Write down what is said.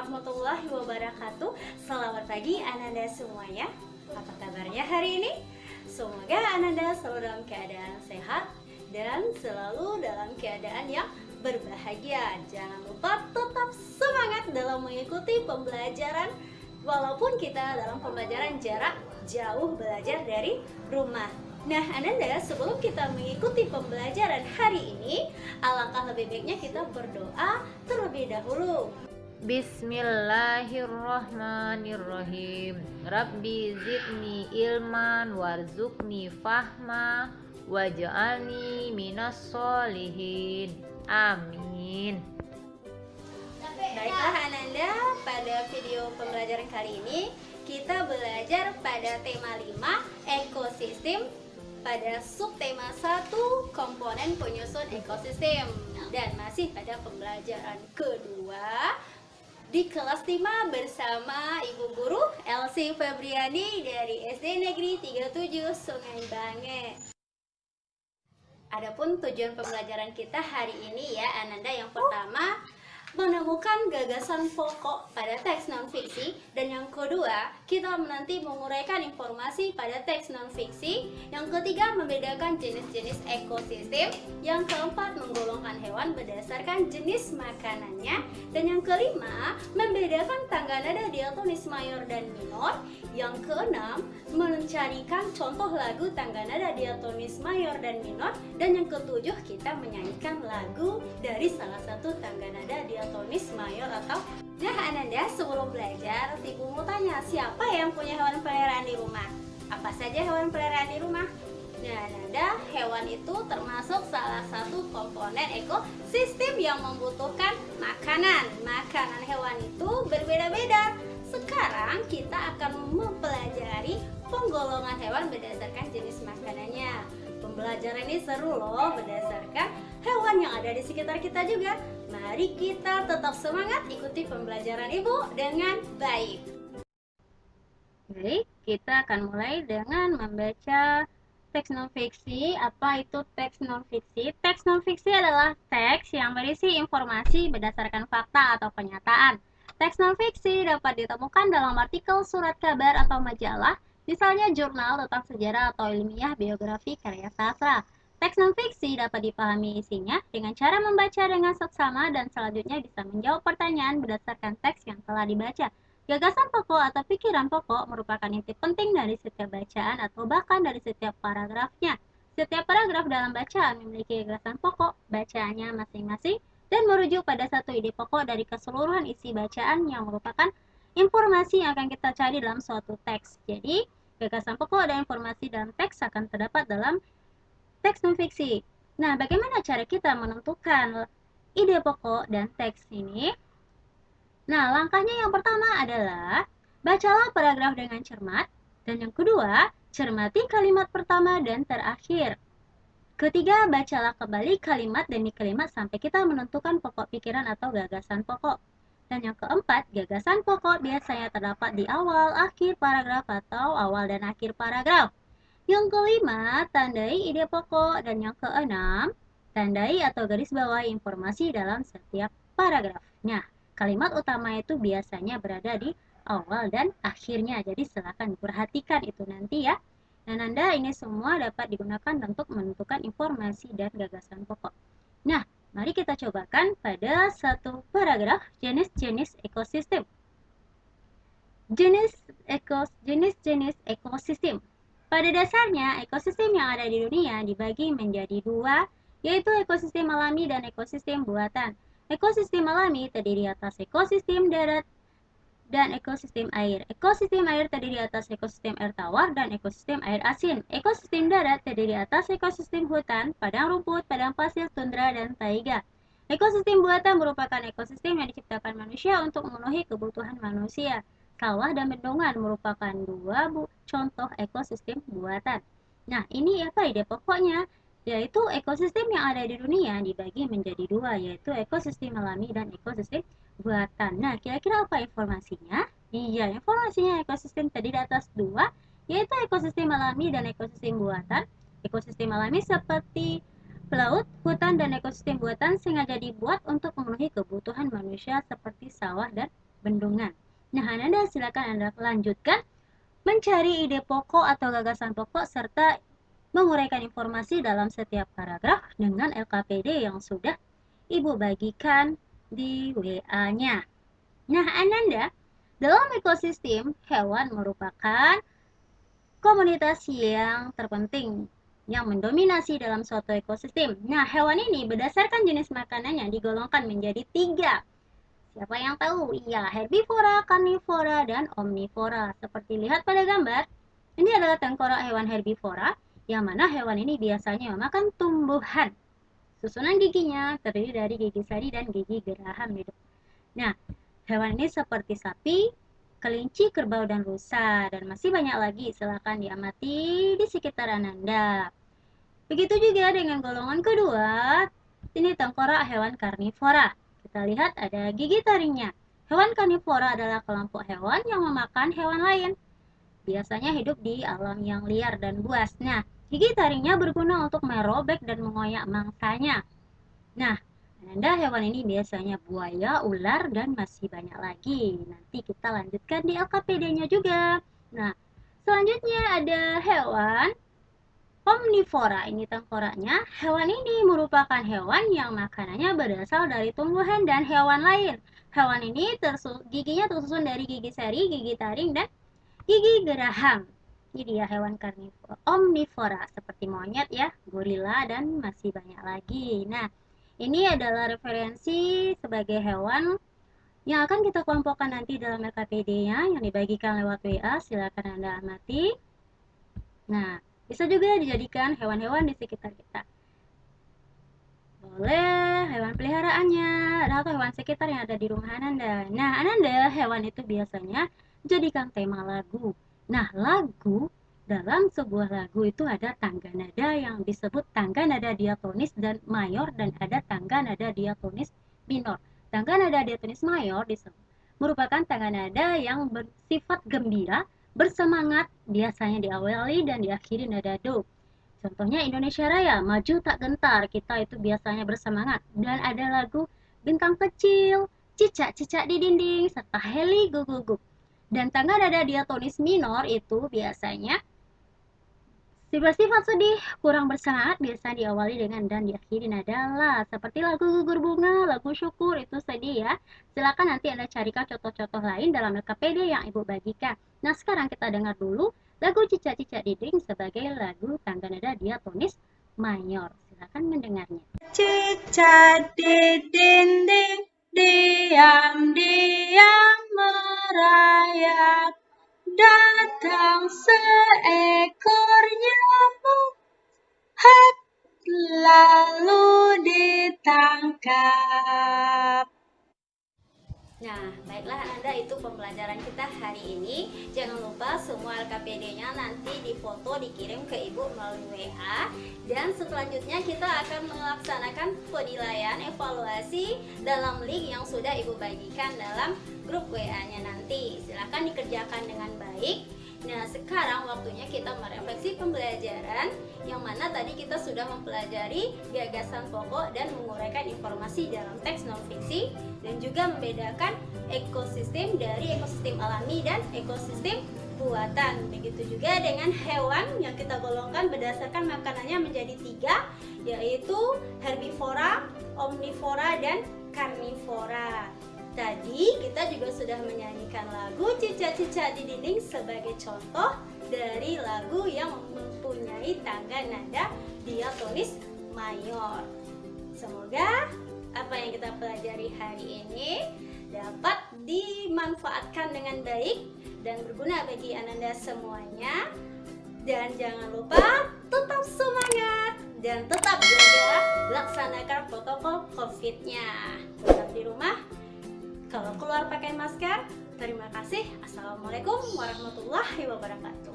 warahmatullahi wabarakatuh. Selamat pagi Ananda semuanya. Apa kabarnya hari ini? Semoga Ananda selalu dalam keadaan sehat dan selalu dalam keadaan yang berbahagia. Jangan lupa tetap semangat dalam mengikuti pembelajaran walaupun kita dalam pembelajaran jarak jauh belajar dari rumah. Nah, Ananda, sebelum kita mengikuti pembelajaran hari ini, alangkah lebih baiknya kita berdoa terlebih dahulu. Bismillahirrahmanirrahim. Rabbi zidni ilman warzuqni fahma waj'alni minas solihin. Amin. Baiklah Ananda, pada video pembelajaran kali ini kita belajar pada tema 5 ekosistem, pada subtema 1 komponen penyusun ekosistem, dan masih pada pembelajaran kedua di kelas 5 bersama Ibu Guru Elsie Febriani dari SD Negeri 37 Sungai Bange. Adapun tujuan pembelajaran kita hari ini ya Ananda, yang pertama menemukan gagasan pokok pada teks non-fiksi, dan yang kedua kita nanti menguraikan informasi pada teks non-fiksi, yang ketiga membedakan jenis-jenis ekosistem, yang keempat menggolongkan hewan berdasarkan jenis makanannya, dan yang kelima membedakan tangga nada diatonis mayor dan minor, yang keenam mencarikan contoh lagu tangga nada diatonis mayor dan minor, dan yang ketujuh kita menyanyikan lagu dari salah satu tangga nada diatonis mayor atau. Nah Ananda, sebelum belajar Ibu mau tanya, siapa yang punya hewan peliharaan di rumah? Apa saja hewan peliharaan di rumah? Nah Ananda, hewan itu termasuk salah satu komponen ekosistem yang membutuhkan makanan. Makanan hewan itu berbeda-beda. Sekarang kita akan mempelajari penggolongan hewan berdasarkan jenis makanannya. Pembelajaran ini seru loh, berdasarkan hewan yang ada di sekitar kita juga. Mari kita tetap semangat ikuti pembelajaran Ibu dengan baik. Baik, kita akan mulai dengan membaca teks non-fiksi. Apa itu teks non-fiksi? Teks non-fiksi adalah teks yang berisi informasi berdasarkan fakta atau kenyataan. Teks non-fiksi dapat ditemukan dalam artikel, surat kabar, atau majalah, misalnya jurnal tentang sejarah atau ilmiah, biografi, karya sastra. Teks non-fiksi dapat dipahami isinya dengan cara membaca dengan seksama dan selanjutnya bisa menjawab pertanyaan berdasarkan teks yang telah dibaca. Gagasan pokok atau pikiran pokok merupakan inti penting dari setiap bacaan atau bahkan dari setiap paragrafnya. Setiap paragraf dalam bacaan memiliki gagasan pokok bacaannya masing-masing dan merujuk pada satu ide pokok dari keseluruhan isi bacaan yang merupakan informasi yang akan kita cari dalam suatu teks. Jadi, gagasan pokok dan informasi dalam teks akan terdapat dalam teks non-fiksi. Nah, bagaimana cara kita menentukan ide pokok dan teks ini? Nah, langkahnya yang pertama adalah bacalah paragraf dengan cermat, dan yang kedua, cermati kalimat pertama dan terakhir. Ketiga, bacalah kembali kalimat demi kalimat sampai kita menentukan pokok pikiran atau gagasan pokok. Dan yang keempat, gagasan pokok biasanya terdapat di awal, akhir paragraf atau awal dan akhir paragraf. Yang kelima, tandai ide pokok. Dan yang keenam, tandai atau garis bawahi informasi dalam setiap paragraf. Nah, kalimat utama itu biasanya berada di awal dan akhirnya. Jadi silakan perhatikan itu nanti ya. Dan Anda ini semua dapat digunakan untuk menentukan informasi dan gagasan pokok. Nah, mari kita cobakan pada satu paragraf jenis-jenis ekosistem. Jenis-jenis ekosistem. Pada dasarnya, ekosistem yang ada di dunia dibagi menjadi dua, yaitu ekosistem alami dan ekosistem buatan. Ekosistem alami terdiri atas ekosistem darat dan ekosistem air. Ekosistem air terdiri atas ekosistem air tawar dan ekosistem air asin. Ekosistem darat terdiri atas ekosistem hutan, padang rumput, padang pasir, tundra, dan taiga. Ekosistem buatan merupakan ekosistem yang diciptakan manusia untuk memenuhi kebutuhan manusia. Sawah dan bendungan merupakan dua contoh ekosistem buatan. Nah, ini apa ide pokoknya? Yaitu ekosistem yang ada di dunia dibagi menjadi dua, yaitu ekosistem alami dan ekosistem buatan. Nah, kira-kira apa informasinya? Iya, informasinya ekosistem terdiri atas dua, yaitu ekosistem alami dan ekosistem buatan. Ekosistem alami seperti pelaut, hutan, dan ekosistem buatan sengaja dibuat untuk memenuhi kebutuhan manusia seperti sawah dan bendungan. Nah, Ananda silakan Anda lanjutkan mencari ide pokok atau gagasan pokok serta menguraikan informasi dalam setiap paragraf dengan LKPD yang sudah Ibu bagikan di WA-nya. Nah, Ananda, dalam ekosistem, hewan merupakan komunitas yang terpenting yang mendominasi dalam suatu ekosistem. Nah, hewan ini berdasarkan jenis makanannya digolongkan menjadi 3. Siapa yang tahu? Iya, herbivora, karnivora, dan omnivora. Seperti lihat pada gambar, ini adalah tengkorak hewan herbivora, yang mana hewan ini biasanya memakan tumbuhan. Susunan giginya terdiri dari gigi sari dan gigi geraham. Nah, hewan ini seperti sapi, kelinci, kerbau, dan rusa, dan masih banyak lagi. Silakan diamati di sekitar Ananda. Begitu juga dengan golongan kedua, ini tengkorak hewan karnivora. Kita lihat ada gigi taringnya. Hewan karnivora adalah kelompok hewan yang memakan hewan lain. Biasanya hidup di alam yang liar dan buas. Nah, gigi taringnya berguna untuk merobek dan mengoyak mangsanya. Nah, Ananda, hewan ini biasanya buaya, ular, dan masih banyak lagi. Nanti kita lanjutkan di LKPD-nya juga. Nah, selanjutnya ada hewan omnivora. Ini tengkoraknya. Hewan ini merupakan hewan yang makanannya berasal dari tumbuhan dan hewan lain. Hewan ini giginya tersusun dari gigi sari, gigi taring, dan gigi geraham. Ini dia hewan karnivora, omnivora, seperti monyet ya, gorila, dan masih banyak lagi. Nah, ini adalah referensi sebagai hewan yang akan kita kelompokkan nanti dalam LKPD-nya yang dibagikan lewat WA. Silakan Anda amati. Nah, bisa juga dijadikan hewan-hewan di sekitar kita. Boleh hewan peliharaannya atau hewan sekitar yang ada di rumah Ananda. Nah, Ananda, hewan itu biasanya jadikan tema lagu. Nah, lagu dalam sebuah lagu itu ada tangga nada yang disebut tangga nada diatonis dan mayor, dan ada tangga nada diatonis minor. Tangga nada diatonis mayor merupakan tangga nada yang bersifat gembira, bersemangat, biasanya diawali dan diakhiri nada do. Contohnya Indonesia Raya, maju tak gentar, kita itu biasanya bersemangat. Dan ada lagu Bintang Kecil, Cicak-cicak di dinding, serta Heli gugup. Dan tangga nada diatonis minor itu biasanya sifat-sifat sedih, kurang bersemangat, biasa diawali dengan dan diakhiri nada la. Seperti lagu Gugur Bunga, lagu Syukur, itu sedih ya. Silakan nanti Anda carikan contoh-contoh lain dalam LKPD yang Ibu bagikan. Nah, sekarang kita dengar dulu lagu Cicak-cicak di dinding sebagai lagu tangga nada diatonis mayor. Silakan mendengarnya. Cicak di dinding, diam-diam merayap. Datang seekor nyamuk, hap, lalu ditangkap. Nah, baiklah Anda, itu pembelajaran kita hari ini. Jangan lupa semua LKPD-nya nanti difoto, dikirim ke Ibu melalui WA. Dan selanjutnya kita akan melaksanakan penilaian evaluasi dalam link yang sudah Ibu bagikan dalam grup WA-nya nanti. Silahkan dikerjakan dengan baik. Nah, sekarang waktunya kita merefleksi pembelajaran yang mana tadi kita sudah mempelajari gagasan pokok dan menguraikan informasi dalam teks non-fiksi, dan juga membedakan ekosistem dari ekosistem alami dan ekosistem buatan. Begitu juga dengan hewan yang kita golongkan berdasarkan makanannya menjadi 3, yaitu herbivora, omnivora, dan karnivora. Tadi kita juga sudah menyanyikan lagu Cicak-cicak di dinding sebagai contoh dari lagu yang mempunyai tangga nada diatonis mayor. Semoga apa yang kita pelajari hari ini dapat dimanfaatkan dengan baik dan berguna bagi Ananda semuanya. Dan jangan lupa tetap semangat dan tetap jaga laksanakan protokol COVID-nya. Tetap di rumah. Kalau keluar pakai masker. Terima kasih. Assalamualaikum warahmatullahi wabarakatuh.